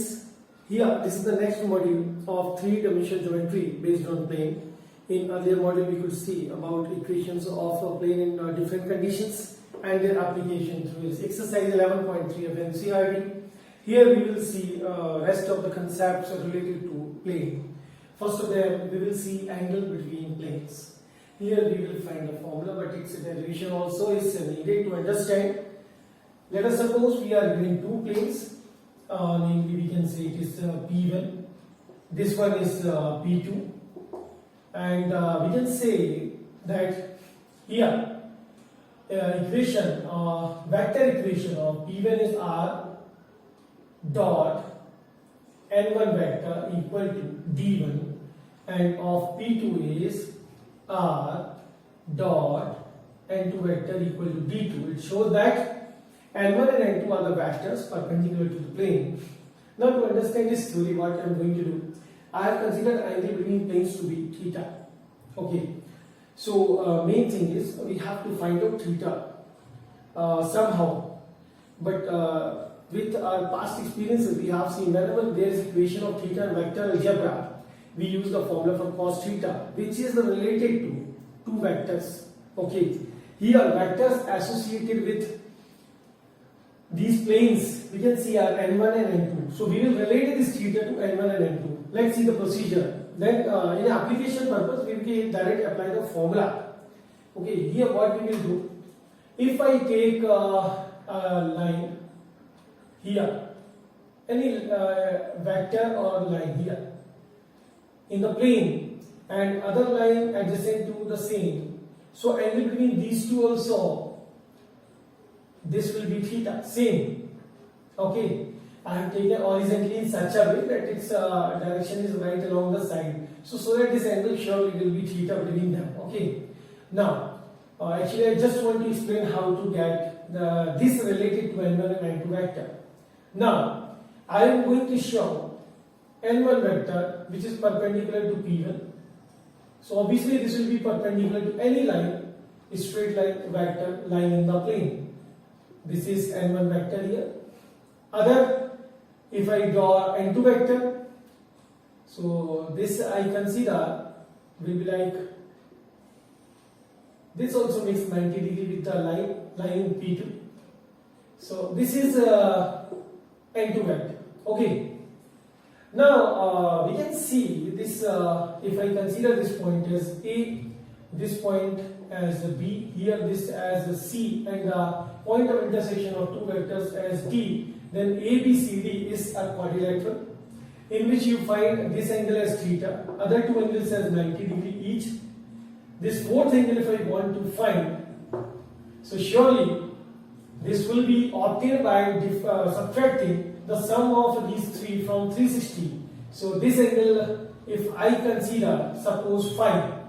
students, here this is the next module of three-dimensional geometry based on plane. In earlier module we could see about equations of a plane in different conditions and their application through this exercise 11.3 of NCERT. Here we will see rest of the concepts related to plane. First of them we will see angle between planes. Here we will find a formula, but its derivation also is needed to understand. Let us suppose we are given two planes, namely we can say it is P1, this one is P2, and we can say that here equation, vector equation of P1 is R dot N1 vector equal to D1, and of P2 is R dot N2 vector equal to D2. It shows that N1 and N2 are the vectors perpendicular to the plane. Now to understand this theory, what I am going to do, I have considered angle between planes to be theta. Okay, so main thing is we have to find out theta somehow. But with our past experiences, we have seen whenever there is equation of theta and vector algebra, we use the formula for cos theta, which is related to two vectors. Okay, here vectors associated with these planes we can see are N1 and N2. So we will relate this theta to N1 and N2. Let's see the procedure. Then in application purpose we will directly apply the formula. Okay, here what we will do, if I take a line here, any vector or line here in the plane and other line adjacent to the same, so angle between these two also, this will be theta, same. Okay, I have taken horizontally in such a way that its direction is right along the side, so that this angle surely will be theta between them. Okay, now actually I just want to explain how to get this related to N1 and N2 vector. Now I am going to show N1 vector which is perpendicular to P1. So obviously this will be perpendicular to any line, a straight line vector lying in the plane. This is N1 vector here. Other, if I draw N2 vector, so this I consider will be like, this also makes 90 degree with the line lying P2. So this is N2 vector. Okay. Now we can see this, if I consider this point as A, this point as B, here this as C, and the point of intersection of two vectors as D, then ABCD is a quadrilateral in which you find this angle as theta, other two angles as 90 degree each. This fourth angle if I want to find, so surely this will be obtained by subtracting the sum of these three from 360. So this angle, if I consider suppose phi,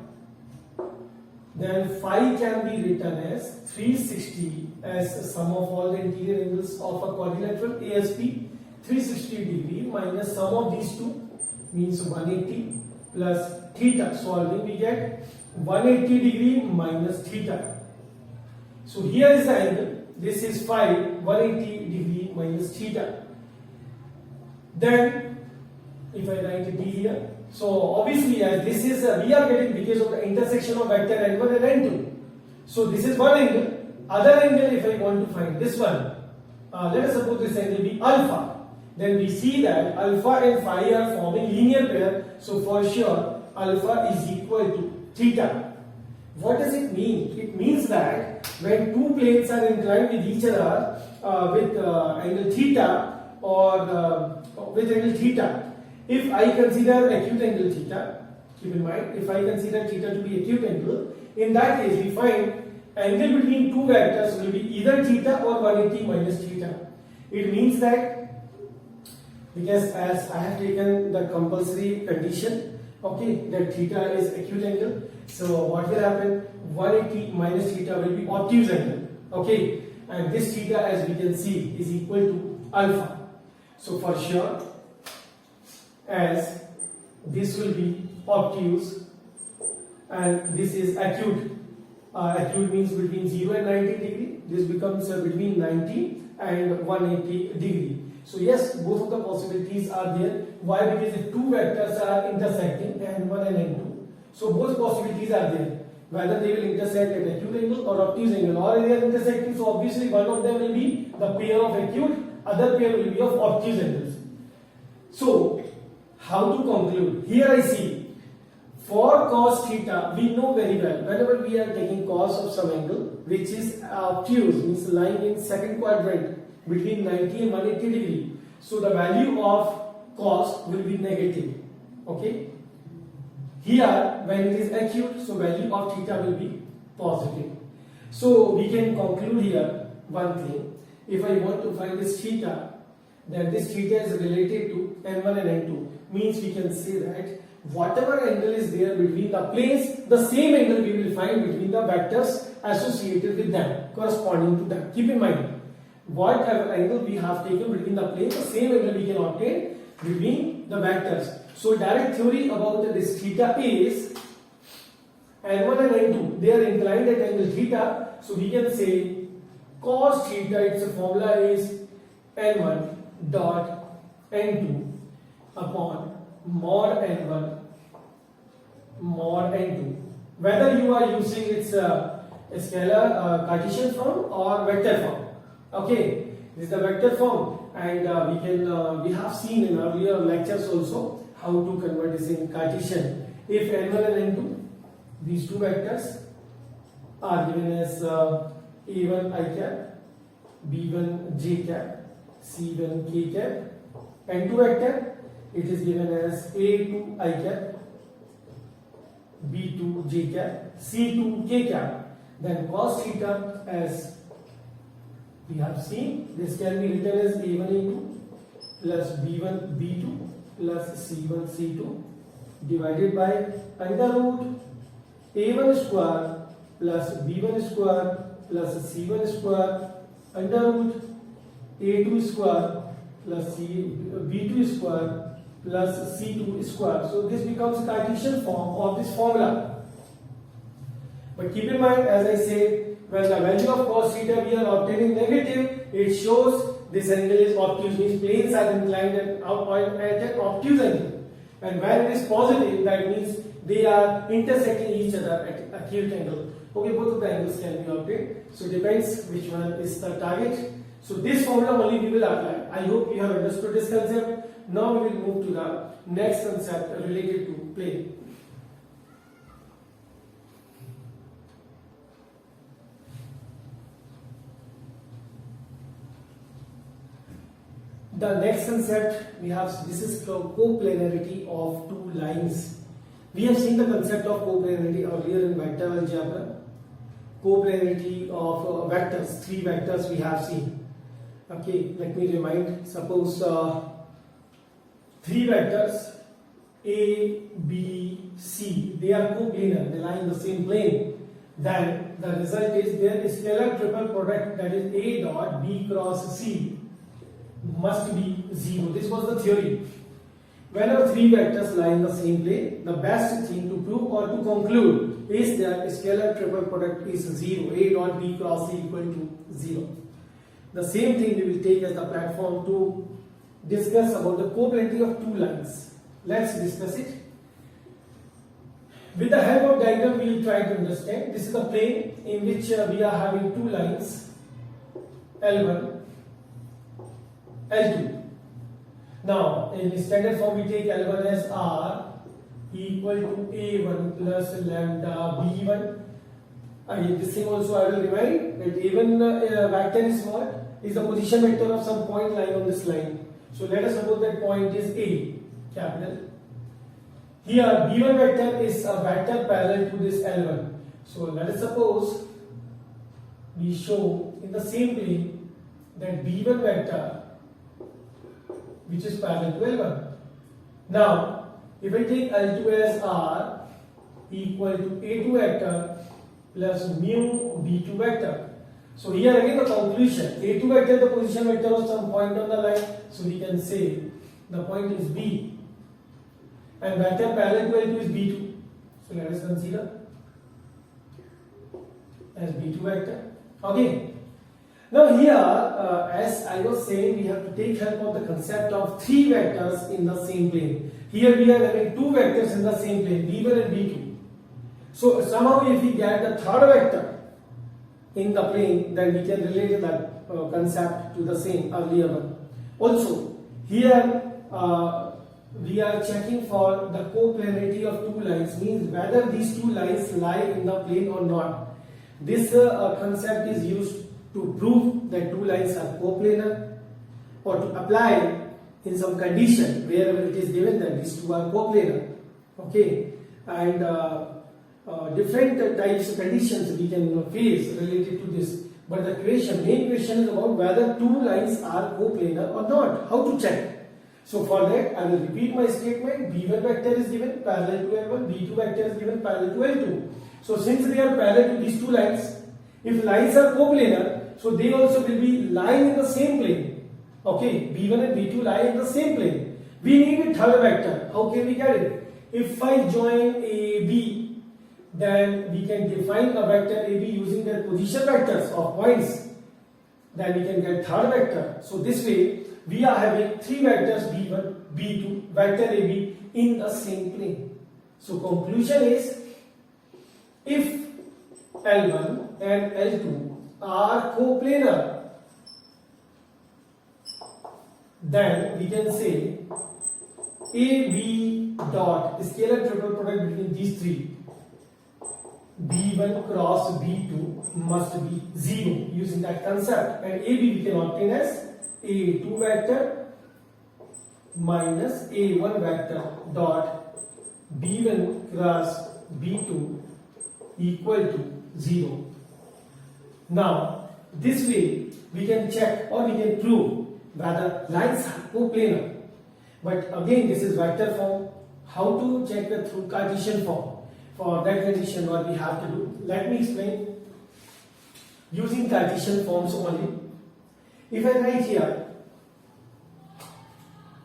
then phi can be written as 360 as the sum of all the interior angles of a quadrilateral ASP, 360 degree minus sum of these two means 180 plus theta. Solving we get 180 degree minus theta. So here is the angle, this is phi, 180 degree minus theta. Then if I write D here, so obviously as this is we are getting because of the intersection of vector N1 and N2. So this is one angle. Other angle if I want to find this one, let us suppose this angle be alpha. Then we see that alpha and phi are forming linear pair. So for sure alpha is equal to theta. What does it mean? It means that when two planes are inclined with each other with angle theta or with angle theta, if I consider acute angle theta, keep in mind, if I consider theta to be acute angle, in that case we find angle between two vectors will be either theta or 180 minus theta. It means that, because as I have taken the compulsory condition, okay, that theta is acute angle, so what will happen? 180 minus theta will be obtuse angle, okay, and this theta as we can see is equal to alpha. So for sure, as this will be obtuse and this is acute. Acute means between 0 and 90 degree. This becomes between 90 and 180 degree. So yes, both of the possibilities are there. Why? Because if two vectors are intersecting, n1 and n2, so both possibilities are there. Whether they will intersect at acute angle or obtuse angle, or they are intersecting, so obviously one of them will be the pair of acute, other pair will be of obtuse angles. So, how to conclude? Here I see, for cos theta, we know very well, whenever we are taking cos of some angle, which is obtuse, means lying in second quadrant between 90 and 180 degree, so the value of cos will be negative, okay? Here, when it is acute, so value of theta will be positive. So, we can conclude here one thing. If I want to find this theta, then this theta is related to n1 and n2. Means we can say that whatever angle is there between the planes, the same angle we will find between the vectors associated with them, corresponding to them. Keep in mind, whatever angle we have taken between the planes, the same angle we can obtain between the vectors. So direct theory about this theta is n1 and n2, they are inclined at angle theta, so we can say cos theta, its formula is n1 dot n2 upon mod n1 mod n2. Whether you are using its scalar Cartesian form or vector form, okay, this is the vector form, and we have seen in earlier lectures also how to convert this in Cartesian. If n1 and n2, these two vectors are given as a1 I cap, b1 j cap, c1 k cap, n2 vector, it is given as a2 I cap, b2 j cap, c2 k cap. Then cos theta, as we have seen, this can be written as a1 a2 plus b1 b2 plus c1 c2 divided by under root a1 square plus b1 square plus c1 square under root a2 square plus b2 square plus c2 square. So this becomes Cartesian form of this formula. But keep in mind, as I said, when the value of cos theta we are obtaining negative, it shows this angle is obtuse, means planes are inclined at an obtuse angle. And when it is positive, that means they are intersecting each other at acute angle. Okay, both of the angles can be obtained. So depends which one is the target. So this formula only we will apply. I hope you have understood this concept. Now we will move to the next concept related to plane. The next concept we have, this is coplanarity of two lines. We have seen the concept of coplanarity earlier in vector algebra. Coplanarity of vectors, three vectors we have seen. Okay, let me remind, suppose three vectors A, B, C, they are coplanar, they lie in the same plane. Then the result is their scalar triple product, that is A dot B cross C, must be 0. This was the theory. Whenever three vectors lie in the same plane, the best thing to prove or to conclude is that scalar triple product is 0. A dot B cross C equal to 0. The same thing we will take as the platform to discuss about the coplanarity of two lines. Let's discuss it. With the help of diagram, we will try to understand. This is the plane in which we are having two lines, L1, L2. Now, in standard form, we take L1 as R equal to A1 plus lambda B1. This thing also I will remind that A1 vector is what? Is the position vector of some point lying on this line. So let us suppose that point is A, capital. Here B1 vector is a vector parallel to this L1. So let us suppose we show in the same plane that B1 vector which is parallel to L1. Now, if I take L2 as R equal to A2 vector plus mu B2 vector. So here again the conclusion, A2 vector the position vector of some point on the line, so we can say the point is B, and vector parallel to L2 is B2. So let us consider as B2 vector. Okay. Now here, as I was saying, we have to take help of the concept of three vectors in the same plane. Here we are having two vectors in the same plane, v1 and v2. So somehow if we get the third vector in the plane, then we can relate that concept to the same earlier one. Also, here we are checking for the coplanarity of two lines, means whether these two lines lie in the plane or not. This concept is used to prove that two lines are coplanar, or to apply in some condition wherever it is given that these two are coplanar. Okay, and different types of conditions we can face related to this. But the main question is about whether two lines are coplanar or not. How to check? So for that, I will repeat my statement. V1 vector is given parallel to L1, V2 vector is given parallel to L2. So since they are parallel to these two lines, if lines are coplanar, so they also will be lying in the same plane. Okay, V1 and V2 lie in the same plane. We need a third vector. How can we get it? If I join AB, then we can define a vector AB using their position vectors of points. Then we can get third vector. So this way, we are having three vectors B1, B2, vector AB in the same plane. So conclusion is, if L1 and L2 are coplanar, then we can say AB dot scalar triple product between these three, B1 cross B2 must be 0 using that concept, and AB we can obtain as A2 vector minus A1 vector dot B1 cross B2 equal to 0. Now, this way we can check or we can prove whether lines are coplanar. But again, this is vector form. How to check the through Cartesian form? For that condition, what we have to do? Let me explain. Using Cartesian forms only. If I write here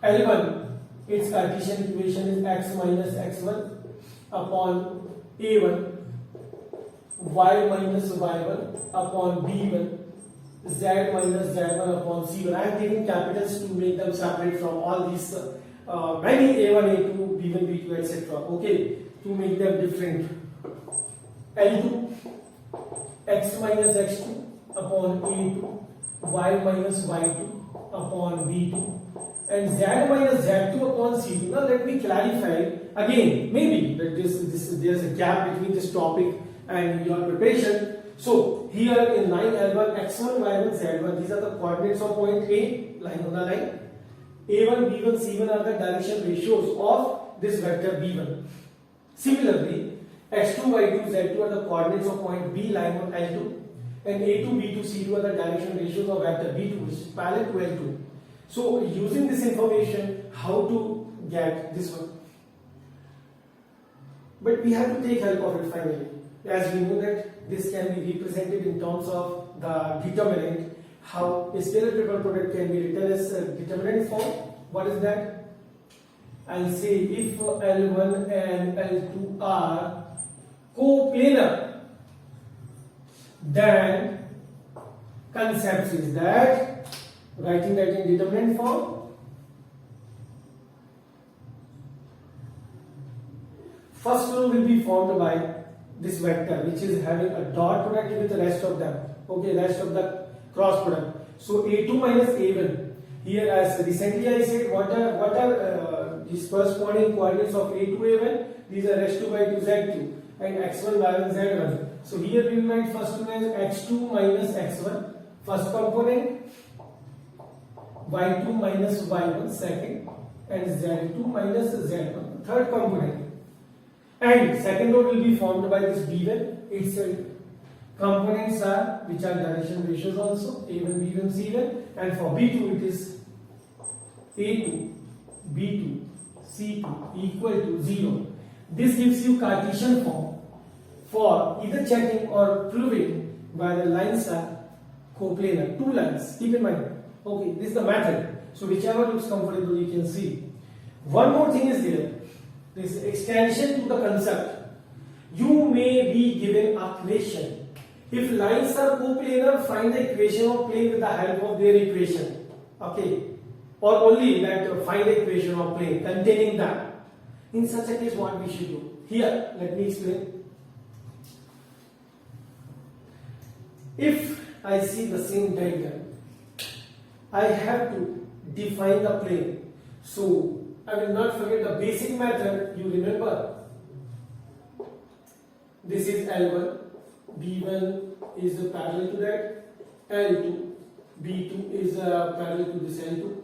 L1, its Cartesian equation is x minus x1 upon A1, y minus y1 upon b1, z minus z1 upon c1. I am taking capitals to make them separate from all these many a1, a2, b1, b2, etc. Okay, to make them different. L2, x minus x2 upon a2, y minus y2 upon b2, and z minus z2 upon c2. Now let me clarify again. Maybe that there's a gap between this topic and your preparation. So here in line L1, x1, y1, z1, these are the coordinates of point A, line on the line. A1, B1, C1 are the direction ratios of this vector B1. Similarly, x2, y2, z2 are the coordinates of point B, line on L2, and A2, B2, C2 are the direction ratios of vector B2, which is parallel to L2. So using this information, how to get this one? But we have to take help of it finally. As we know that this can be represented in terms of the determinant, how a scalar triple product can be written as a determinant form. What is that? I'll say if L1 and L2 are coplanar, then concept is that, writing that in determinant form, first rule will be formed by this vector, which is having a dot product with the rest of them. Okay, rest of the cross product. So A2 minus A1. Here, as recently I said, what are these corresponding coordinates of A2, A1? These are x2, y2, z2, and x1, y1, z1. So here we will write first one as x2 minus x1, first component, y2 minus y1, second, and z2 minus z1, third component. And second node will be formed by this B1 itself. Components are, which are direction ratios also, A1, B1, C1, and for B2 it is A2, B2, C2 equal to 0. This gives you Cartesian form for either checking or proving whether lines are coplanar. Two lines, keep in mind. Okay, this is the method. So whichever looks comfortable you can see. One more thing is there. This extension to the concept. You may be given a question If lines are coplanar, find the equation of plane with the help of their equation. Okay, or only that find the equation of plane containing that. In such a case, what we should do? Here, let me explain. If I see the same diagram, I have to define the plane. So I will not forget the basic method. You remember? This is L1, B1 is parallel to that, L2, B2 is parallel to this L2.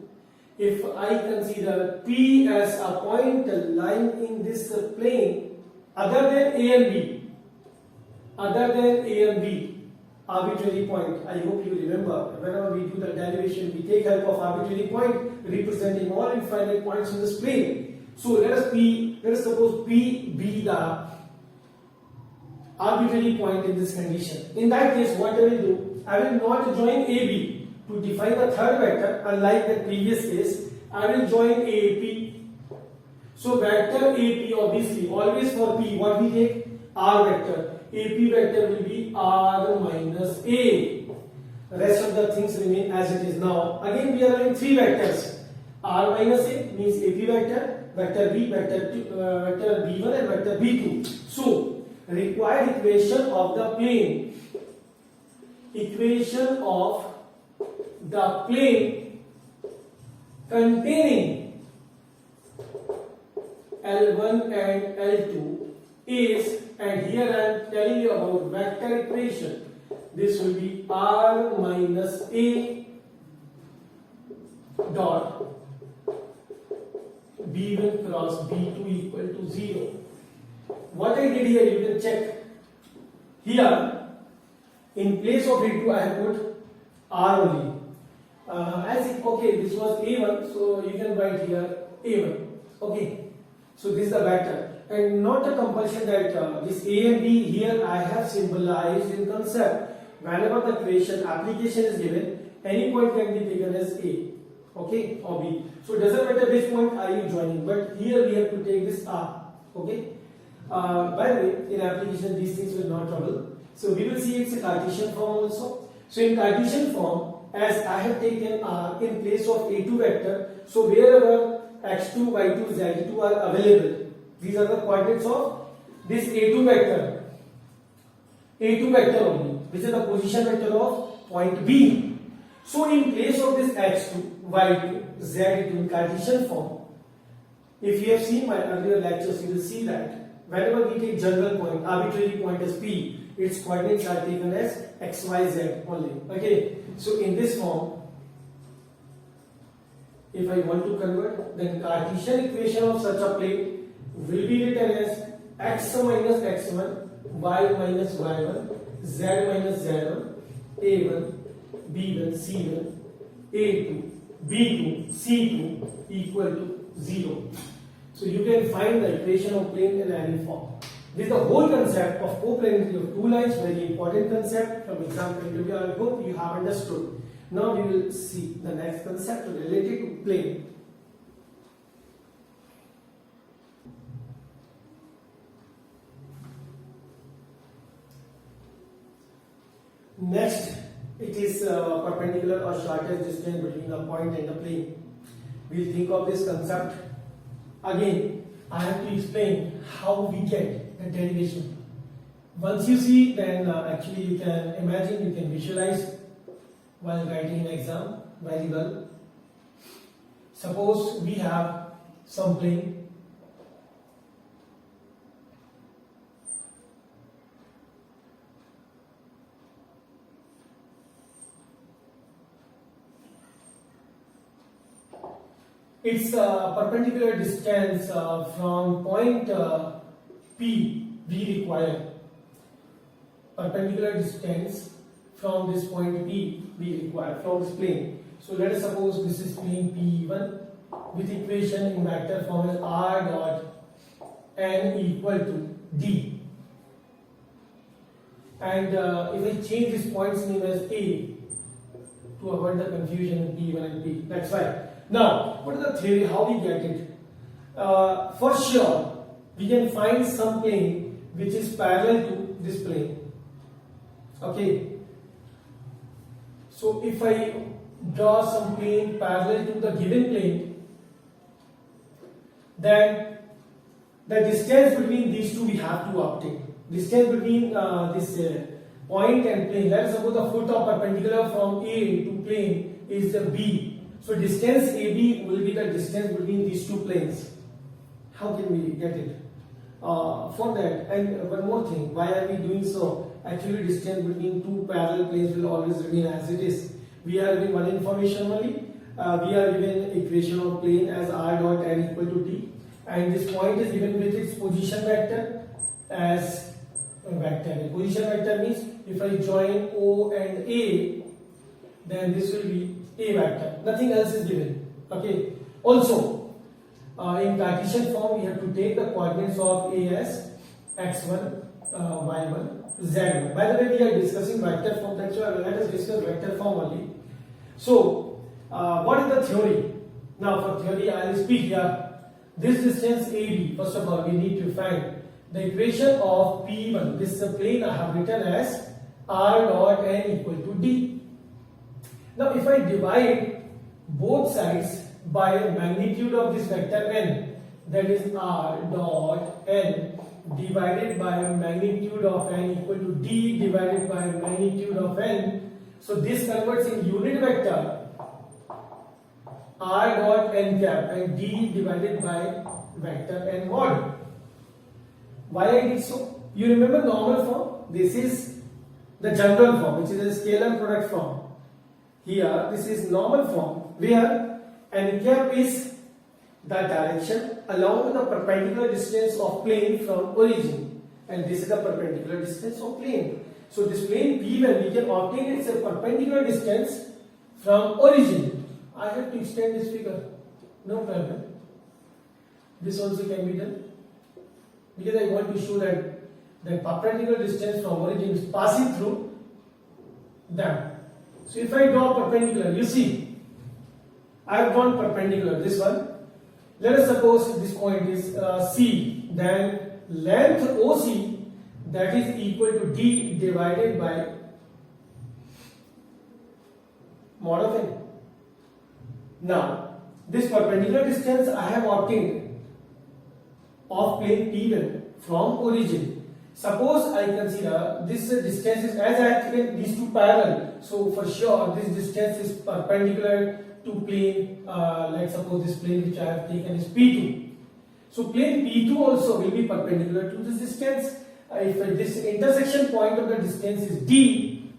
If I consider P as a point lying in this plane other than A and B, arbitrary point, I hope you remember, whenever we do the derivation, we take help of arbitrary point representing all infinite points in this plane. So let us suppose P be the arbitrary point in this condition. In that case, what I will do, I will not join AB to define the third vector. Unlike the previous case, I will join AP. So vector AP, obviously always for P, what we take? R vector. AP vector will be R minus A. Rest of the things remain as it is now. Again we are having three vectors. R minus A means AP vector, vector B, vector B1 and vector B2. So required equation of the plane. Equation of the plane containing L1 and L2 is, and here I am telling you about vector equation. This will be R minus A dot B1 cross B2 equal to 0. What I did here, you can check. Here, in place of A2, I have put R only. As if, okay, this was A1, so you can write here A1. Okay, so this is the vector. And not a compulsion that this A and B here I have symbolized in concept. Whenever the equation application is given, any point can be taken as A, okay, or B. So it doesn't matter which point are you joining, but here we have to take this R, okay. By the way, in application these things will not trouble. So we will see it's a Cartesian form also. So in Cartesian form, as I have taken R in place of A2 vector, so wherever x2, y2, z2 are available, these are the coordinates of this A2 vector. A2 vector only, which is the position vector of point B. So in place of this x2, y2, z2 in Cartesian form, if you have seen my earlier lectures, you will see that whenever we take general point, arbitrary point as P, its coordinates are taken as x, y, z only. Okay, so in this form, if I want to convert, then Cartesian equation of such a plane will be written as x minus x1, y minus y1, z minus z1, a1, b1, c1, a2, b2, c2 equal to 0. So you can find the equation of plane in any form. This is the whole concept of coplanarity of two lines, very important concept from exam point of view. I hope you have understood. Now we will see the next concept related to plane. Next, it is perpendicular or shortest distance between a point and a plane. We will think of this concept. Again, I have to explain how we get the derivation. Once you see, then actually you can imagine, you can visualize while writing an exam very well. Suppose we have some plane. Its perpendicular distance from point P we require. Perpendicular distance from this point P we require from this plane. So let us suppose this is plane P1 with equation in vector form as R dot n equal to D. And if I change this point's name as A to avoid the confusion in P1 and P, that's right. Now, what is the theory? How we get it? For sure, we can find some plane which is parallel to this plane. Okay. So if I draw some plane parallel to the given plane, then the distance between these two we have to obtain. Distance between this point and plane. Let us suppose the foot of perpendicular from A to plane is B. So distance AB will be the distance between these two planes. How can we get it? For that, and one more thing, why are we doing so? Actually, distance between two parallel planes will always remain as it is. We are given one information only. We are given equation of plane as r dot n equal to d, and this point is given with its position vector as a vector. The position vector means if I join O and A, then this will be a vector. Nothing else is given. Okay. Also, in Cartesian form, we have to take the coordinates of A as x1, y1, z1. By the way, we are discussing vector form. That's why let us discuss vector form only. So, what is the theory? Now, for theory, I will speak here. This distance AB, first of all, we need to find the equation of P1. This is the plane I have written as r dot n equal to d. Now, if I divide both sides by magnitude of this vector n, that is r dot n divided by magnitude of n equal to d divided by magnitude of n. So this converts in unit vector r dot n cap and d divided by vector n mod. Why I did so? You remember normal form? This is the general form, which is a scalar product form. Here, this is normal form where n cap is the direction along with the perpendicular distance of plane from origin, and this is the perpendicular distance of plane. So this plane P1 we can obtain its perpendicular distance from origin. I have to extend this figure, no problem. This also can be done because I want to show that the perpendicular distance from origin is passing through them. So if I draw perpendicular, you see, I have drawn perpendicular, this one. Let us suppose this point is C, then length OC, that is equal to D divided by mod of n. Now, this perpendicular distance I have obtained of plane P1 from origin. Suppose I consider this distance is, as I have taken these two parallel, so for sure this distance is perpendicular to plane, like suppose this plane which I have taken is P2. So plane P2 also will be perpendicular to this distance. If this intersection point of the distance is D,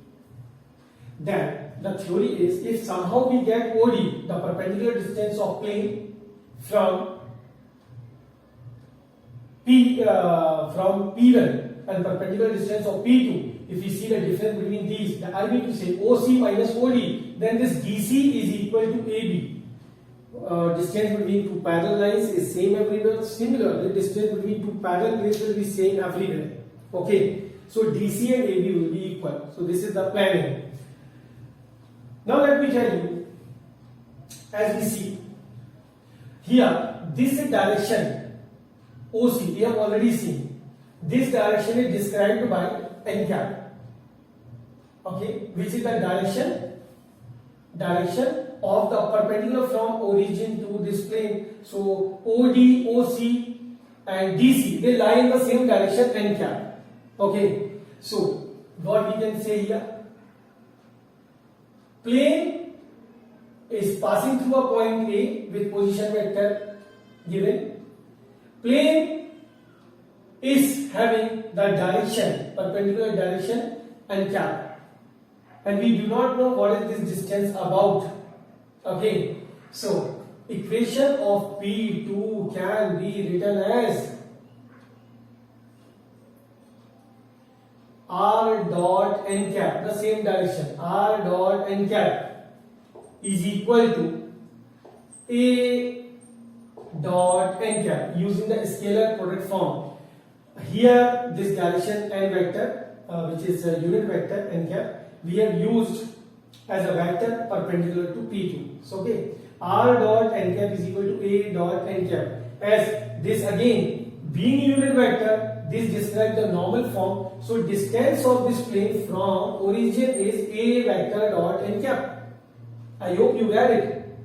then the theory is if somehow we get OD, the perpendicular distance of plane from P1 and perpendicular distance of P2, if we see the difference between these, I mean to say OC minus OD, then this DC is equal to AB. Distance between two parallel lines is same everywhere. Similar, the distance between two parallel planes will be same everywhere. Okay, so DC and AB will be equal. So this is the planning. Now let me tell you, as we see here, this direction OC we have already seen. This direction is described by n cap. Okay, which is the direction of the perpendicular from origin to this plane. So OD, OC and DC, they lie in the same direction n cap. Okay, so what we can say here, plane is passing through a point A with position vector given. Plane is having the direction, perpendicular direction n cap, and we do not know what is this distance about. Okay, so equation of P2 can be written as r dot n cap, the same direction, r dot n cap is equal to a dot n cap using the scalar product form. Here this direction n vector, which is a unit vector n cap, we have used as a vector perpendicular to P2. So okay, r dot n cap is equal to a dot n cap, as this again being unit vector this describes the normal form. So distance of this plane from origin is a vector dot n cap. I hope you get it.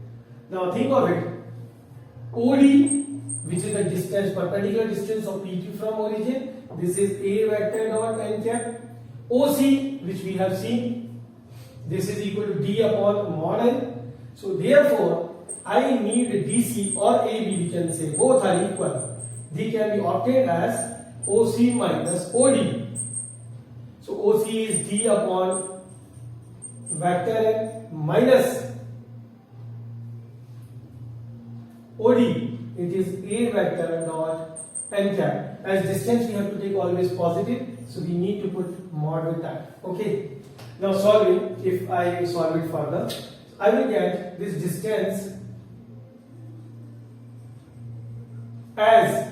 Now think of it. OD, which is the distance, perpendicular distance of PT from origin, this is a vector dot n cap. OC, which we have seen, this is equal to d upon mod n. So therefore, I need DC or AB, we can say, both are equal. They can be obtained as OC minus OD. So OC is d upon vector n minus OD. It is a vector dot n cap. As distance we have to take always positive, so we need to put mod with that. Okay. Now solving, if I solve it further, I will get this distance as,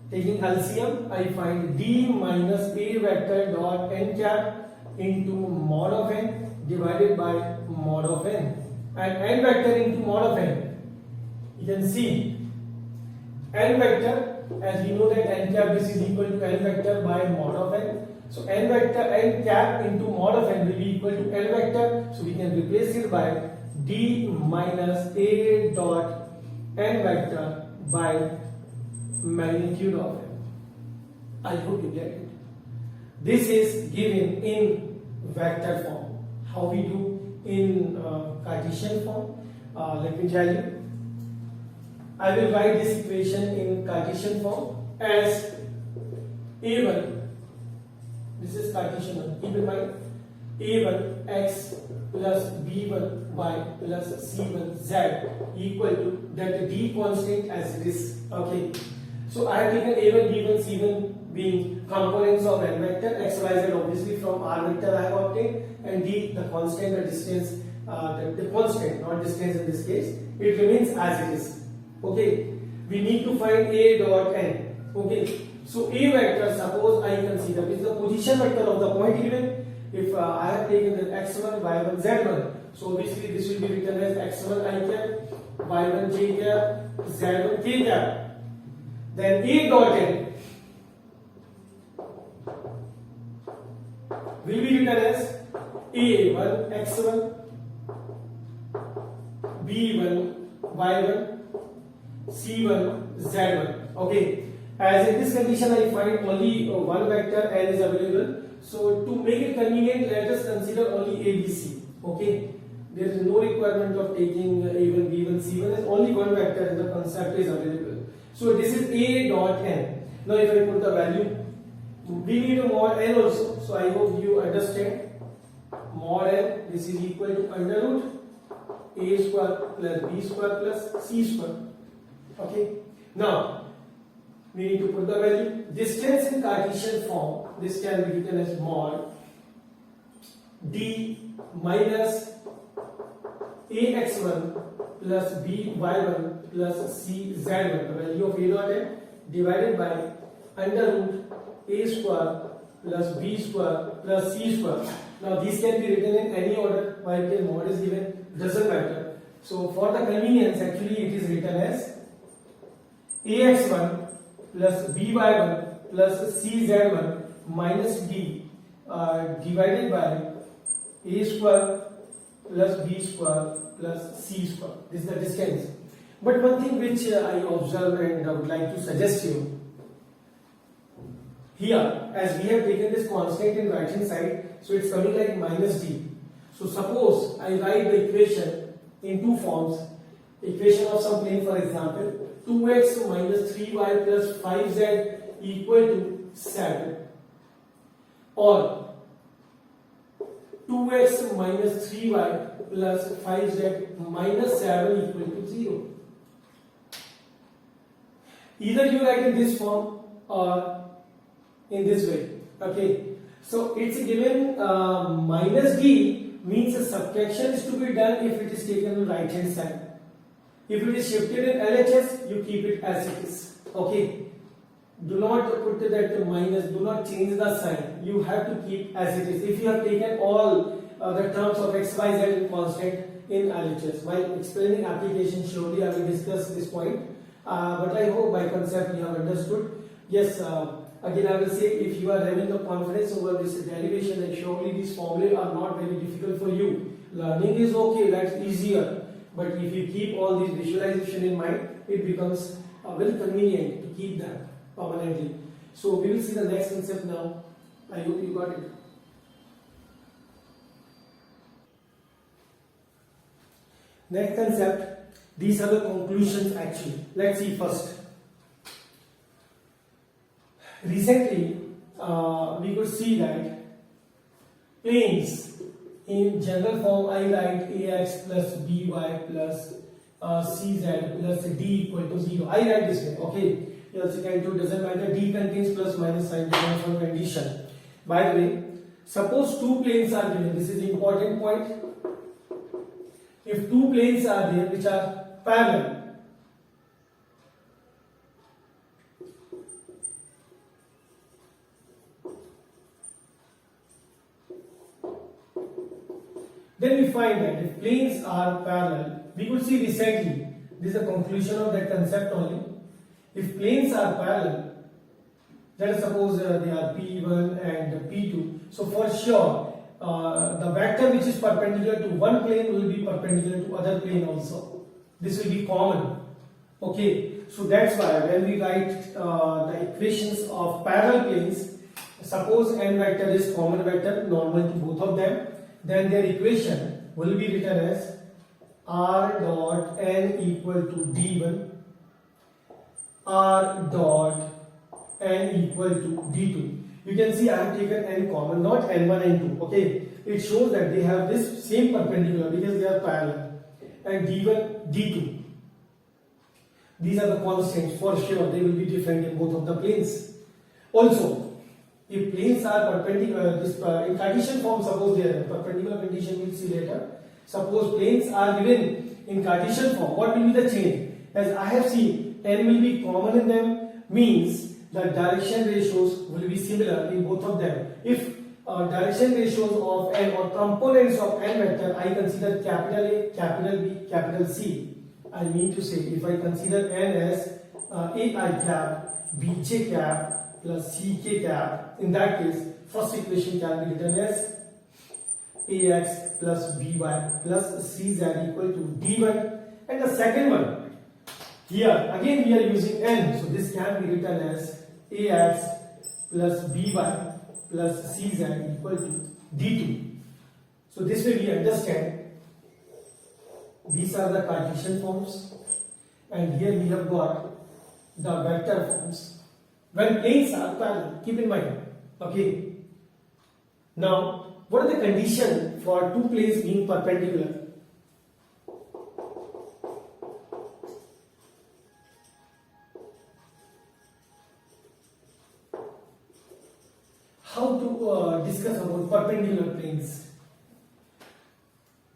taking LCM, I find d minus a vector dot n cap into mod of n divided by mod of n, and n vector into mod of n. You can see n vector, as we know that n cap, this is equal to n vector by mod of n. So n vector, n cap into mod of n will be equal to n vector. So we can replace it by d minus a dot n vector by magnitude of n. I hope you get it. This is given in vector form. How we do in Cartesian form? Let me tell you. I will write this equation in Cartesian form as a1. This is Cartesian one. Keep in mind, a1 x plus b1 y plus c1 z equal to that d constant as it is. Okay. So I have taken a1, b1, c1 being components of n vector, x, y, z obviously from r vector I have obtained, and d the constant, the distance, the constant, not distance in this case, it remains as it is. Okay, we need to find a dot n. Okay, so a vector, suppose I consider is the position vector of the point given. If I have taken the x1, y1, z1, so obviously this will be written as x1 I cap, y1 j cap, z1 k cap. Then a dot n will be written as a1 x1, b1 y1, c1 z1. Okay, as in this condition I find only one vector n is available. So to make it convenient, let us consider only ABC. Okay, there is no requirement of taking a1, b1, c1, as only one vector in the concept is available. So this is a dot n. Now if I put the value, we need a mod n also. So I hope you understand. Mod n, this is equal to under root a square plus b square plus c square. Okay. Now we need to put the value. Distance in Cartesian form, this can be written as mod d minus ax1 plus by1 plus cz1, the value of a dot n, divided by under root a square plus b square plus c square. Now these can be written in any order, while the mod is given, doesn't matter. So for the convenience, actually it is written as ax1 plus by1 plus cz1 minus d divided by a square plus b square plus c square. This is the distance. But one thing which I observe and I would like to suggest you, here as we have taken this constant in right hand side, so it's coming like minus d. So suppose I write the equation in two forms. Equation of some plane, for example, 2x minus 3y plus 5z equal to 7, or 2x minus 3y plus 5z minus 7 equal to 0. Either you write in this form or in this way. Okay, so it's given minus d means a subtraction is to be done if it is taken on the right hand side. If it is shifted in LHS, you keep it as it is. Okay, do not put that minus, do not change the sign. You have to keep as it is. If you have taken all the terms of x, y, z in constant in LHS, while explaining application, surely I will discuss this point. But I hope by concept you have understood. Yes, again I will say, if you are having the confidence over this derivation, then surely these formulae are not very difficult for you. Learning is okay, that's easier. But if you keep all these visualization in mind, it becomes very convenient to keep them permanently. So we will see the next concept now. I hope you got it. Next concept, these are the conclusions actually. Let's see first. Recently, we could see that planes in general form, I write ax plus by plus cz plus d equal to 0. I write this way, okay? You also can do, doesn't matter, d contains plus minus sign depends on condition. By the way, suppose two planes are given, this is the important point. If two planes are there which are parallel, then we find that if planes are parallel, we could see recently, this is a conclusion of that concept only. If planes are parallel, let us suppose they are P1 and P2, so for sure the vector which is perpendicular to one plane will be perpendicular to other plane also. This will be common. Okay, so that's why when we write the equations of parallel planes, suppose n vector is common vector normal to both of them, then their equation will be written as r dot n equal to d1, r dot n equal to d2. You can see I have taken n common, not n1 and 2. Okay, it shows that they have this same perpendicular because they are parallel. And d1, d2. These are the constants. For sure, they will be different in both of the planes. Also, if planes are perpendicular, in Cartesian form, suppose they are perpendicular condition, we'll see later. Suppose planes are given in Cartesian form, what will be the change? As I have seen, n will be common in them, means the direction ratios will be similar in both of them. If direction ratios of n or components of n vector, I consider capital A, capital B, capital C. I mean to say, if I consider n as ai cap, bj cap plus ck cap, in that case, first equation can be written as ax plus by plus cz equal to d1, and the second one, here again we are using n, so this can be written as ax plus by plus cz equal to d2. So this way we understand these are the Cartesian forms, and here we have got the vector forms. When planes are parallel, keep in mind. Okay. Now, what are the conditions for two planes being perpendicular? How to discuss about perpendicular planes?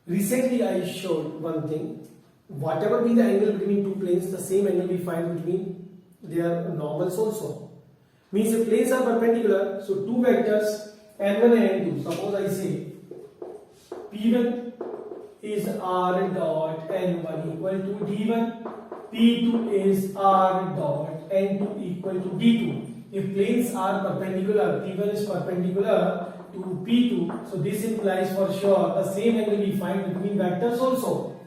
Recently I showed one thing. Whatever be the angle between two planes, the same angle we find between their normals also. Means if planes are perpendicular, so two vectors n1 and n2. Suppose I say P1 is r dot n1 equal to d1, P2 is r dot n2 equal to d2. If planes are perpendicular, P1 is perpendicular to P2, so this implies for sure the same angle we find between vectors also.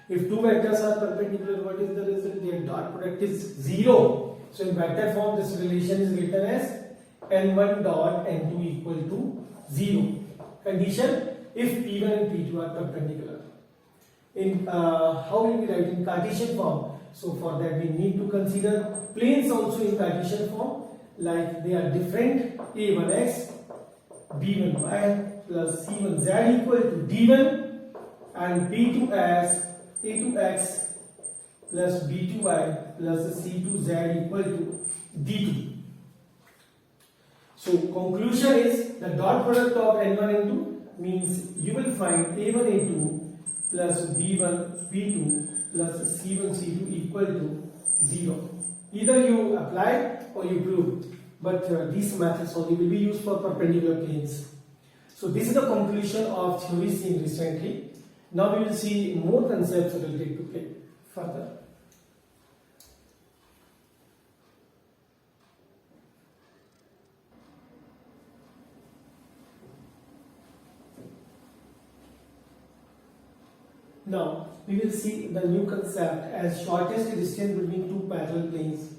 If two vectors are perpendicular, what is the result? Their dot product is 0. So in vector form, this relation is written as n1 dot n2 equal to 0. Condition if P1 and P2 are perpendicular. In how will we write in Cartesian form? So for that we need to consider planes also in Cartesian form, like they are different. A1x, b1y plus c1z equal to d1, and p2 as a2x plus b2y plus c2z equal to d2. So conclusion is the dot product of n1 and 2 means you will find a1 a2 plus b1 b2 plus c1 c2 equal to 0. Either you apply or you prove, but these methods only will be used for perpendicular planes. So this is the conclusion of theory seen recently. Now we will see more concepts related to plane further. Now we will see the new concept as shortest distance between two parallel planes.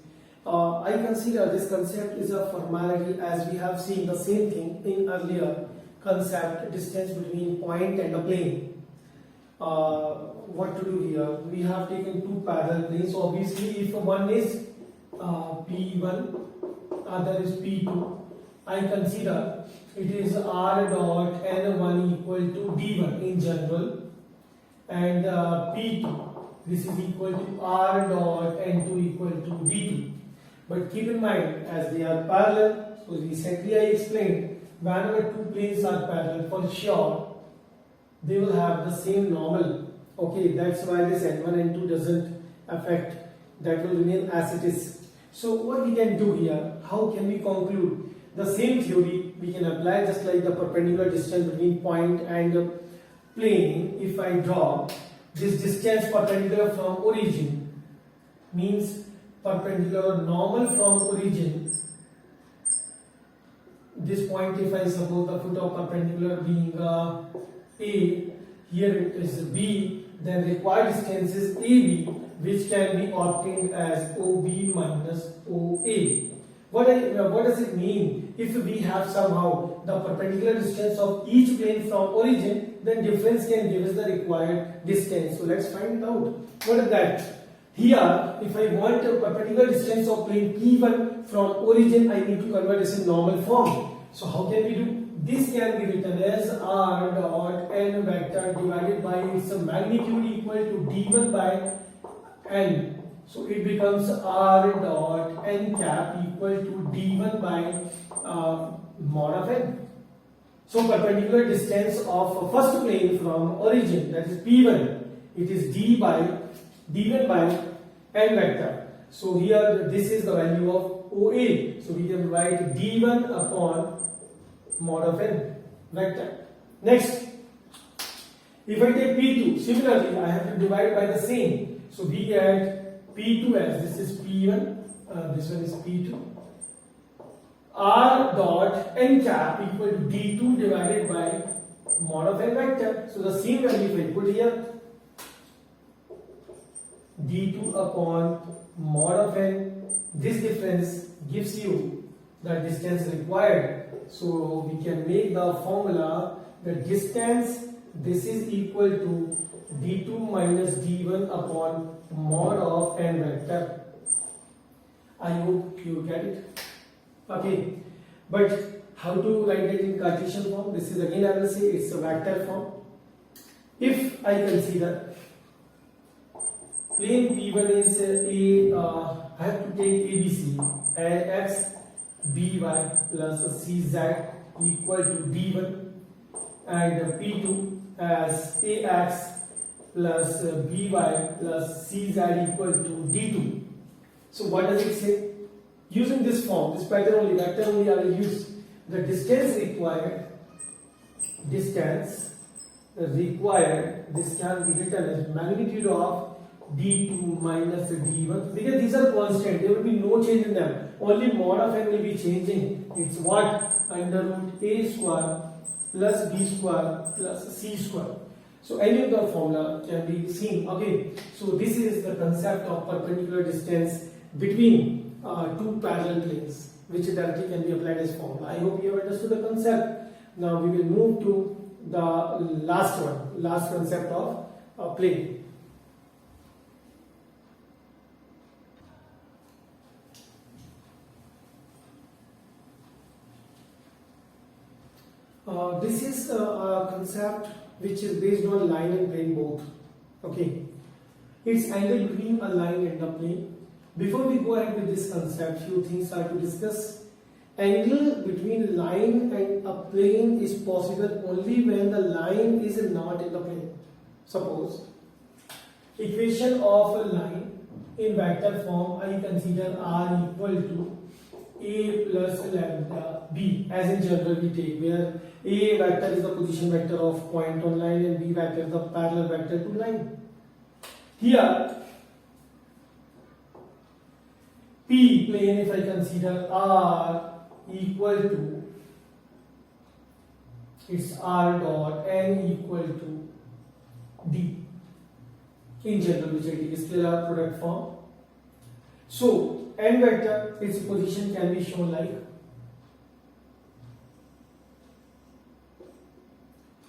I consider this concept is a formality as we have seen the same thing in earlier concept, distance between point and a plane. What to do here? We have taken two parallel planes. So obviously if one is P1, other is P2, I consider it is R dot N1 equal to D1 in general, and P2, this is equal to R dot N2 equal to D2. But keep in mind, as they are parallel, so recently I explained, whenever two planes are parallel, for sure they will have the same normal. Okay, that's why this N1 and N2 doesn't affect, that will remain as it is. So what we can do here, how can we conclude? The same theory we can apply just like the perpendicular distance between point and plane. If I draw this distance perpendicular from origin, means perpendicular normal from origin, this point if I suppose the foot of perpendicular being A, here it is B, then required distance is AB, which can be obtained as OB minus OA. What does it mean? If we have somehow the perpendicular distance of each plane from origin, then difference can give us the required distance. So let's find it out. What is that? Here, if I want a perpendicular distance of plane P1 from origin, I need to convert this in normal form. So how can we do? This can be written as R dot N vector divided by its magnitude equal to D1 by N. So it becomes R dot N cap equal to D1 by mod of N. So perpendicular distance of first plane from origin, that is P1, it is D1 by N vector. So here this is the value of OA. So we can write D1 upon mod of N vector. Next, if I take P2, similarly I have to divide by the same. So we get P2 as this is P1, this one is P2. R dot N cap equal to D2 divided by mod of N vector. So the same value if I put here, D2 upon mod of N, this difference gives you the distance required. So we can make the formula, the distance, this is equal to D2 minus D1 upon mod of N vector. I hope you get it. Okay, but how to write it in Cartesian form? This is again I will say it's a vector form. If I consider plane P1 is I have to take ABC, X, BY plus CZ equal to D1, and P2 as AX plus BY plus CZ equal to D2. So what does it say? Using this form, this pattern only, vector only I will use. The distance required, this can be written as magnitude of D2 minus D1, because these are constant, there will be no change in them, only mod of N will be changing. It's what? Under root A square plus B square plus C square. So any of the formula can be seen. Okay, so this is the concept of perpendicular distance between two parallel planes, which directly can be applied as formula. I hope you have understood the concept. Now we will move to the last concept of plane. This is a concept which is based on line and plane both. Okay, it's angle between a line and a plane. Before we go ahead with this concept, few things are to discuss. Angle between line and a plane is possible only when the line is not in the plane. Suppose equation of a line in vector form, I consider R equal to A plus lambda B, as in general we take, where A vector is the position vector of point on line and B vector is the parallel vector to line. Here P plane, if I consider R equal to, it's R dot N equal to D. in general, which I take scalar product form. So n vector, its position can be shown like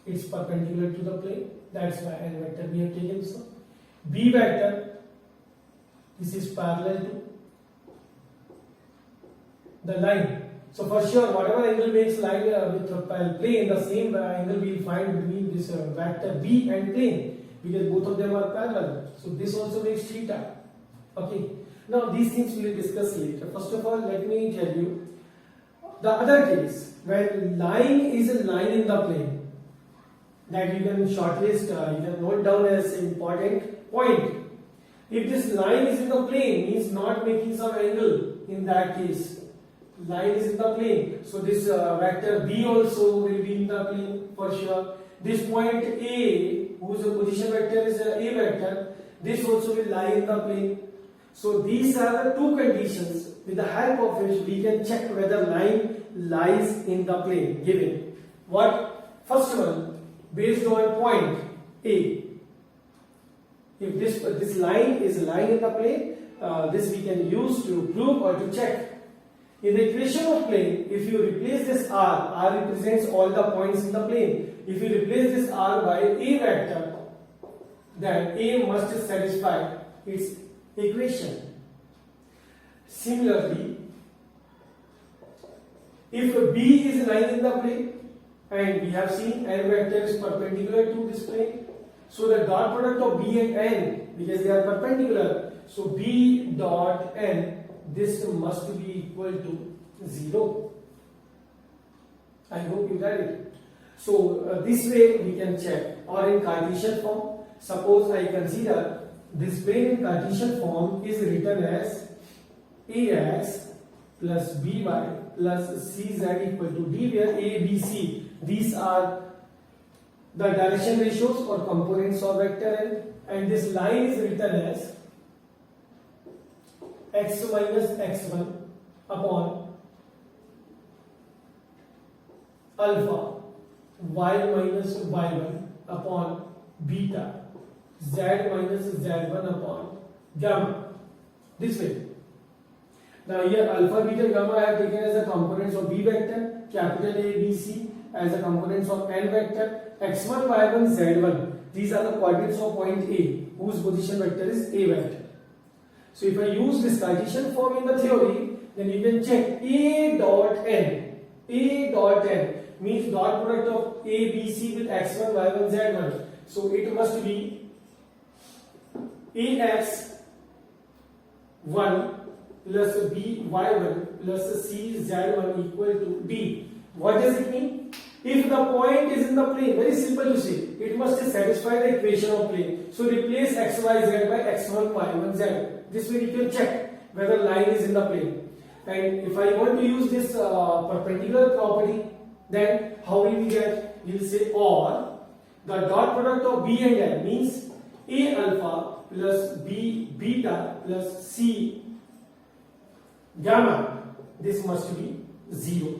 it's perpendicular to the plane. That's why n vector we have taken. So b vector, this is parallel to the line. So for sure, whatever angle makes line with the plane, the same angle we will find between this vector b and plane, because both of them are parallel. So this also makes theta. Okay. Now these things we will discuss later. First of all, let me tell you the other case where line is a line in the plane, that you can shortlist, you can note down as important point. If this line is in the plane, means not making some angle. In that case, line is in the plane, so this vector b also will be in the plane for sure. This point a, whose position vector is a vector, this also will lie in the plane. So these are the two conditions with the help of which we can check whether line lies in the plane given. What? First one, based on point A. If this line is lying in the plane, this we can use to prove or to check. In the equation of plane, if you replace this r represents all the points in the plane. If you replace this r by a vector, then A must satisfy its equation. Similarly, if B is lying in the plane, and we have seen n vector is perpendicular to this plane, so the dot product of B and n, because they are perpendicular, so B dot n, this must be equal to 0. I hope you got it. So this way we can check. Or in Cartesian form, suppose I consider this plane in Cartesian form is written as ax plus by plus cz equal to d, where a, b, c, these are the direction ratios or components of vector n, and this line is written as x minus x1 upon alpha, y minus y1 upon beta, z minus z1 upon gamma. This way. Now here alpha, beta, gamma I have taken as the components of B vector, capital A, B, C as the components of n vector, x1, y1, z1. These are the coordinates of point A, whose position vector is A vector. So if I use this Cartesian form in the theory, then you can check A dot n. A dot n means dot product of A, B, C with x1, y1, z1. So it must be ax1 plus by1 plus cz1 equal to d. What does it mean? If the point is in the plane, very simple to say, it must satisfy the equation of plane. So replace x, y, z by x1, y1, z. This way you can check whether line is in the plane. And if I want to use this perpendicular property, then how will we get? We will say or the dot product of b and n means a alpha plus b beta plus c gamma. This must be 0.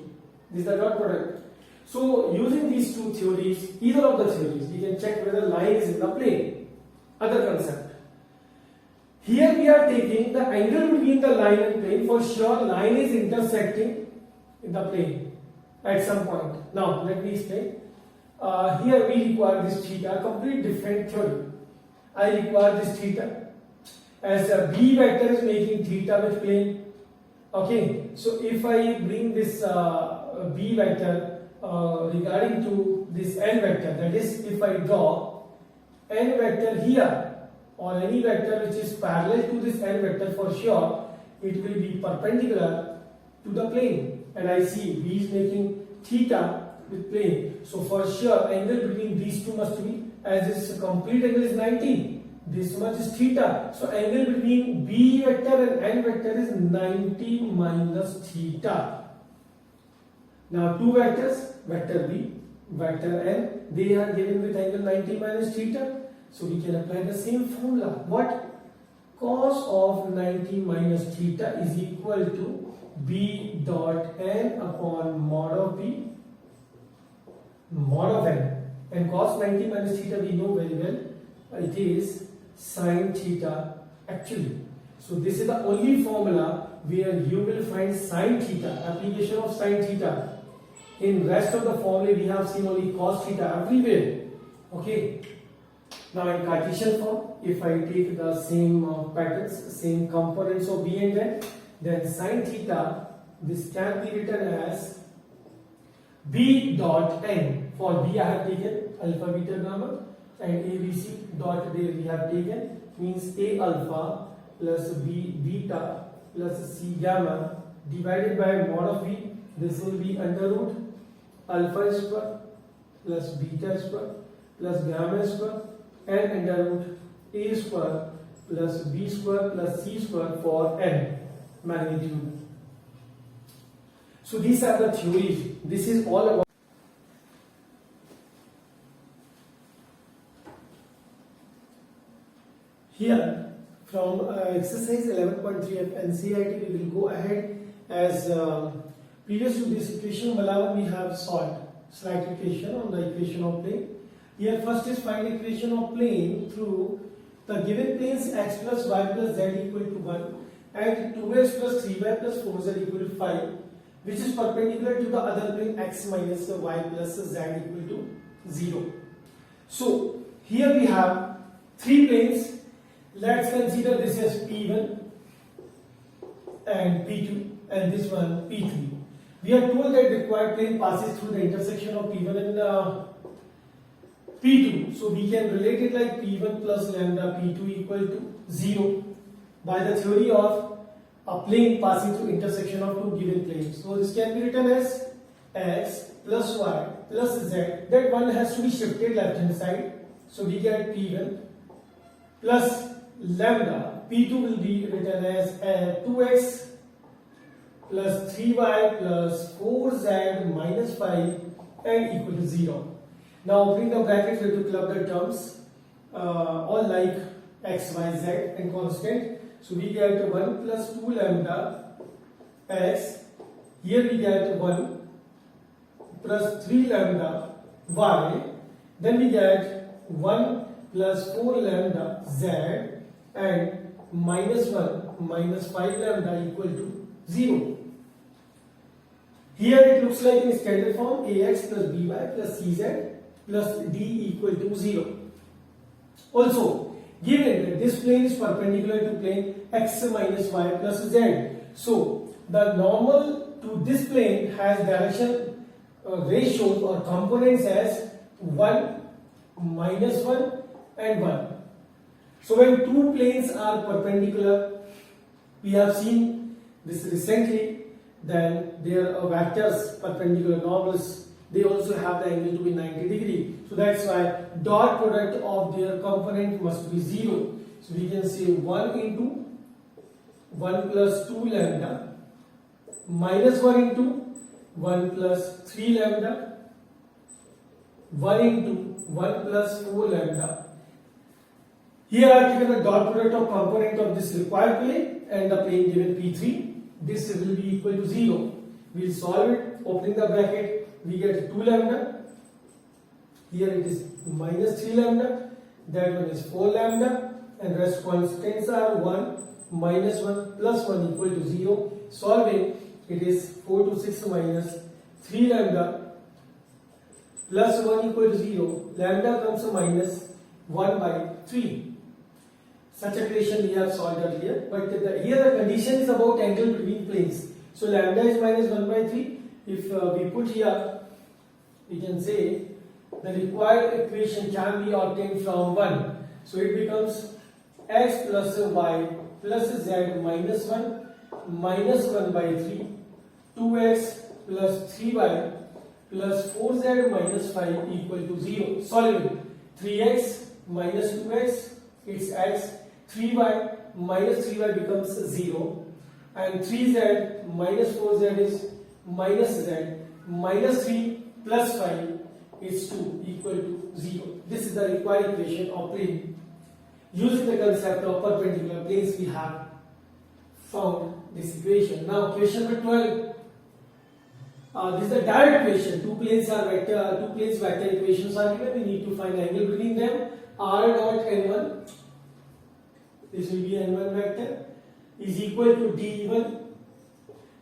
This is the dot product. So using these two theories, either of the theories, we can check whether line is in the plane. Other concept. Here we are taking the angle between the line and plane. For sure, line is intersecting in the plane at some point. Now let me explain. Here we require this theta, complete different theory. I require this theta as a B vector is making theta with plane. Okay, so if I bring this B vector regarding to this n vector, that is, if I draw n vector here or any vector which is parallel to this n vector, for sure it will be perpendicular to the plane, and I see B is making theta with plane. So for sure angle between these two must be, as this complete angle is 90, this much is theta. So angle between B vector and n vector is 90 minus theta. Now two vectors, vector B, vector n, they are given with angle 90 minus theta. So we can apply the same formula. What? Cos of 90 minus theta is equal to B dot n upon mod of B mod of n. And cos 90 minus theta we know very well. It is sine theta actually. So this is the only formula where you will find sine theta, application of sine theta. In rest of the formula we have seen only cos theta everywhere. Okay. Now in Cartesian form, if I take the same patterns, same components of B and N, then sine theta, this can be written as B dot N. For B I have taken alpha, beta, gamma, and ABC dot there we have taken, means A alpha plus B beta plus C gamma divided by mod of B. This will be under root alpha square plus beta square plus gamma square and under root A square plus B square plus C square for N magnitude. So these are the theories. This is all about. Here from exercise 11.3 of NCERT we will go ahead as previous to this equation Malavan we have solved slight equation on the equation of plane. Here first is find equation of plane through the given planes x plus y plus z equal to 1 and 2x plus 3y plus 4z equal to 5, which is perpendicular to the other plane x minus y plus z equal to 0. So here we have three planes. Let's consider this as P1 and P2 and this one P3. We are told that required plane passes through the intersection of P1 and P2. So we can relate it like P1 plus lambda P2 equal to 0 by the theory of a plane passing through intersection of two given planes. So this can be written as x plus y plus z. That one has to be shifted left hand side. So we get P1 plus lambda. P2 will be written as 2x plus 3y plus 4z minus 5 and equal to 0. Now opening the brackets, we have to club the terms all like x, y, z and constant. So we get 1 plus 2 lambda x. Here we get 1 plus 3 lambda y. Then we get 1 plus 4 lambda z and minus 1 minus 5 lambda equal to 0. Here it looks like in standard form ax plus by plus cz plus d equal to 0. Also, given that this plane is perpendicular to plane x minus y plus z, so the normal to this plane has direction ratios or components as 1, minus 1 and 1. So when two planes are perpendicular, we have seen this recently, then their vectors perpendicular normals, they also have the angle to be 90 degree. So that's why dot product of their component must be 0. So we can say 1 into 1 plus 2 lambda minus 1 into 1 plus 3 lambda 1 into 1 plus 4 lambda. Here I have taken the dot product of component of this required plane and the plane given P3. This will be equal to 0. We will solve it. Opening the bracket, we get 2 lambda. Here it is minus 3 lambda. That one is 4 lambda. And rest constants are 1, minus 1, plus 1 equal to 0. Solving, it is 4 to 6 minus 3 lambda plus 1 equal to 0. Lambda comes to minus 1 by 3. Such equation we have solved earlier, but here the condition is about angle between planes. So lambda is minus 1 by 3. If we put here, we can say the required equation can be obtained from 1. So it becomes x plus y plus z minus 1 minus 1 by 3, 2x plus 3y plus 4z minus 5 equal to 0. Solving 3x minus 2x, it's x. 3y minus 3y becomes 0 and 3z minus 4z is minus z, minus 3 plus 5 is 2 equal to 0. This is the required equation of plane. Using the concept of perpendicular planes we have found this equation. Now question number 12. This is the direct equation. Two planes vector equations are given. We need to find the angle between them. R dot n1 this will be n1 vector is equal to d1,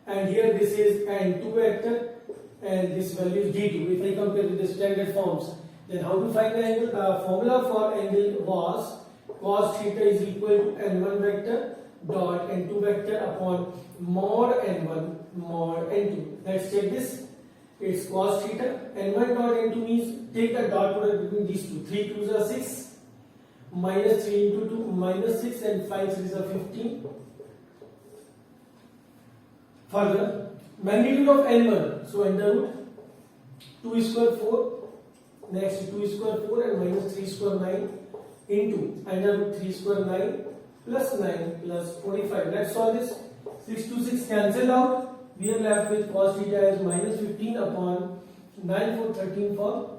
and here this is n2 vector and this value is d2. If I compare with the standard forms, then how to find the angle? The formula for angle was cos theta is equal to n1 vector dot n2 vector upon mod n1 mod n2. Let's check this. It's cos theta. n1 dot n2 means take the dot product between these two. 3 2s are 6, minus 3 into 2 minus 6, and 5 3s are 15. Further, magnitude of n1, so under root 2 square 4, next 2 square 4 and minus 3 square 9 into under root 3 square 9 plus 9 plus 45. Let's solve this. 6 to 6 cancelled out. We are left with cos theta as minus 15 upon 9 4 13 for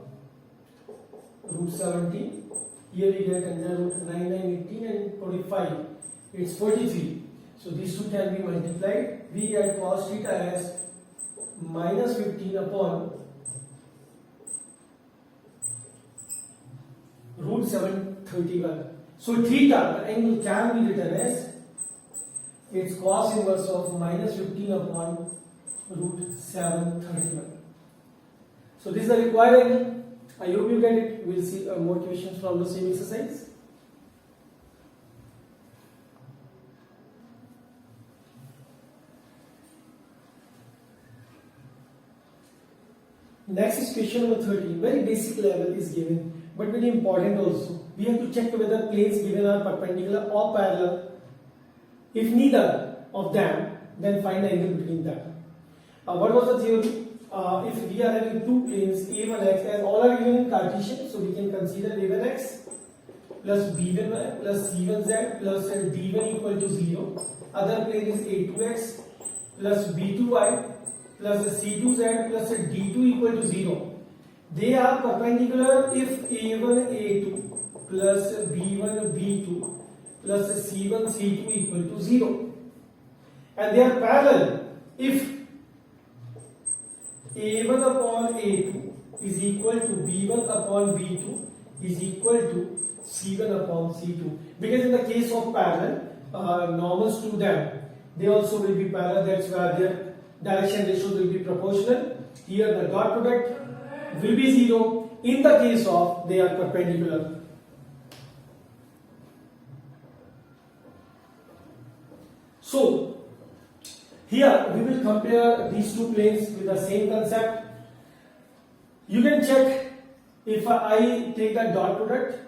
root 17. Here we get under root 9 9 18 and 45. It's 43. So these two can be multiplied. We get cos theta as minus 15 upon root 731. So theta, the angle can be written as its cos inverse of minus 15 upon root 731. So this is the required angle. I hope you get it. We will see more questions from the same exercise. Next is question number 13. Very basic level is given, but very important also. We have to check whether planes given are perpendicular or parallel. If neither of them, then find the angle between them. What was the theory? If we are having two planes a1x and all are given in Cartesian, so we can consider a1x plus b1y plus c1z plus d1 equal to 0. Other plane is a2x plus b2y plus c2z plus d2 equal to 0. They are perpendicular if a1 a2 plus b1 b2 plus c1 c2 equal to 0, and they are parallel if a1 upon a2 is equal to b1 upon b2 is equal to c1 upon c2. Because in the case of parallel, normals to them, they also will be parallel. That's why their direction ratios will be proportional. Here the dot product will be 0 in the case of they are perpendicular. So here we will compare these two planes with the same concept. You can check if I take the dot product.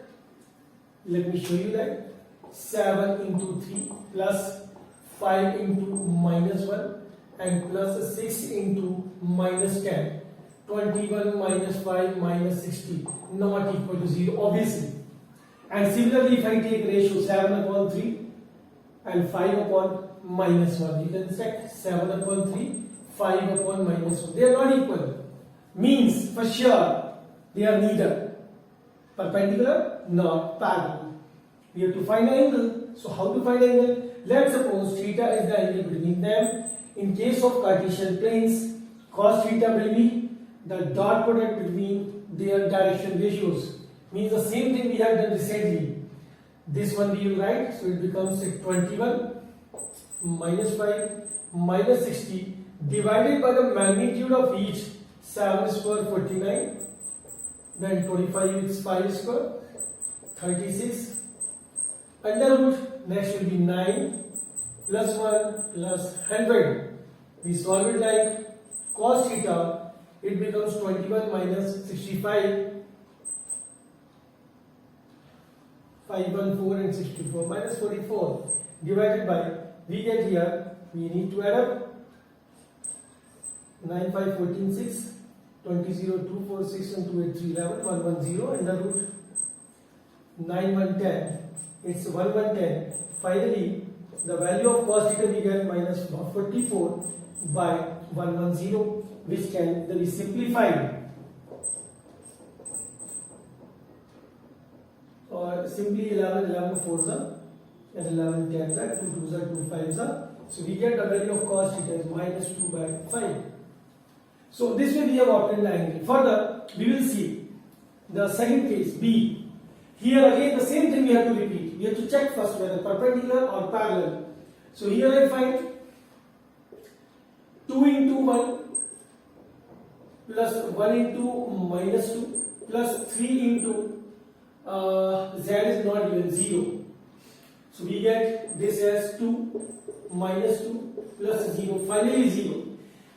Let me show you that. 7 into 3 plus 5 into minus 1 and plus 6 into minus 10. 21 minus 5 minus 60 not equal to 0, obviously. And similarly, if I take ratio 7 upon 3 and 5 upon minus 1, you can check 7 upon 3, 5 upon minus 1. They are not equal. Means for sure they are neither perpendicular nor parallel. We have to find an angle. So how to find an angle? Let's suppose theta is the angle between them. In case of Cartesian planes, cos theta will be the dot product between their direction ratios. Means the same thing we have done recently. This one we will write, so it becomes 21 minus 5 minus 60 divided by the magnitude of each. 7 square 49, then 25 is 5 square 36, under root next will be 9 plus 1 plus 100. We solve it like cos theta, it becomes 21 minus 65, 514 and 64 minus 44 divided by, we get here, we need to add up 9 5 14 6 20 0 2 4 6 and 2 8 3 11 1 1 0 under root 9 1 10, it's 1 1 10. Finally the value of cos theta we get minus 44 by 1 1 0, which can be simplified or simply 11 11 4s are and 11 10s are 2 2s are 2 5s are. So we get the value of cos theta is minus 2 by 5. So this way we have obtained the angle. Further, we will see the second case B. Here again the same thing we have to repeat. we have to check first whether perpendicular or parallel. So here I find 2 into 1 plus 1 into minus 2 plus 3 into z is not given 0. So we get this as 2 minus 2 plus 0, finally 0.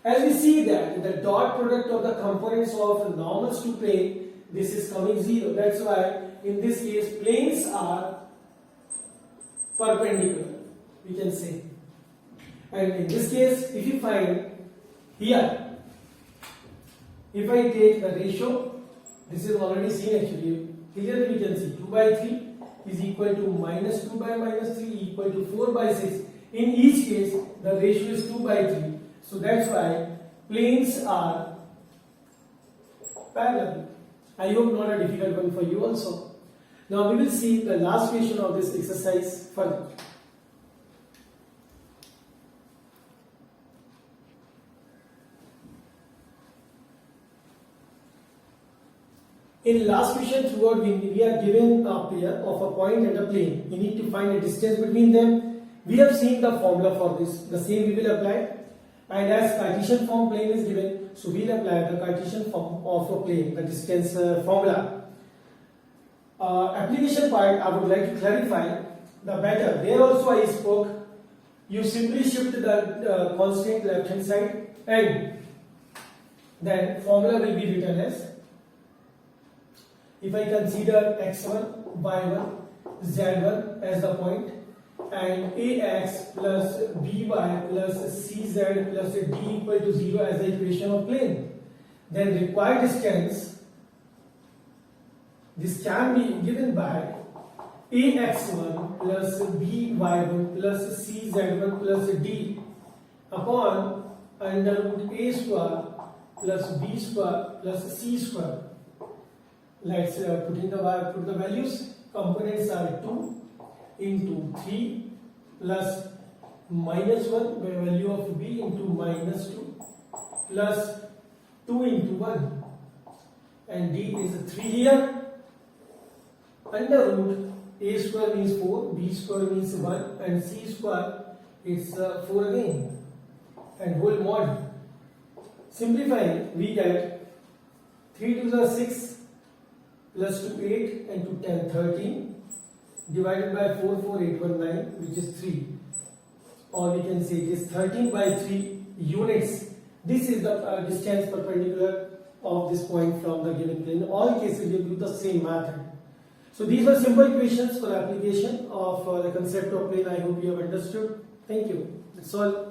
As we see that the dot product of the components of normals to plane, this is coming 0. That's why in this case planes are perpendicular, we can say. And in this case, if you find here, if I take the ratio, this is already seen actually, clearly we can see 2 by 3 is equal to minus 2 by minus 3 equal to 4 by 6. In each case, the ratio is 2 by 3. So that's why planes are parallel. I hope not a difficult one for you also. Now we will see the last question of this exercise further. In last question throughout we are given a pair of a point and a plane. We need to find a distance between them. We have seen the formula for this. The same we will apply. And as Cartesian form plane is given, so we will apply the Cartesian form of a plane, the distance formula. Application part, I would like to clarify the better. There also I spoke, you simply shift the constant left hand side and then formula will be written as, if I consider x1, y1, z1 as the point and ax plus by plus cz plus d equal to 0 as the equation of plane, then required distance, this can be given by ax1 plus by1 plus cz1 plus d upon under root a square plus b square plus c square. Let's put the values. Components are 2 into 3 plus minus 1 by value of b into minus 2 plus 2 into 1 and d is 3 here. Under root a square means 4, b square means 1 and c square is 4 again and whole mod. Simplifying, we get 3 to the 6 plus 2 8 and 2 10 13 divided by 4 4 8 1 9 which is 3, or we can say it is 13 by 3 units. This is the distance perpendicular of this point from the given plane. In all cases you do the same method. So these were simple questions for application of the concept of plane. I hope you have understood. Thank you. That's all.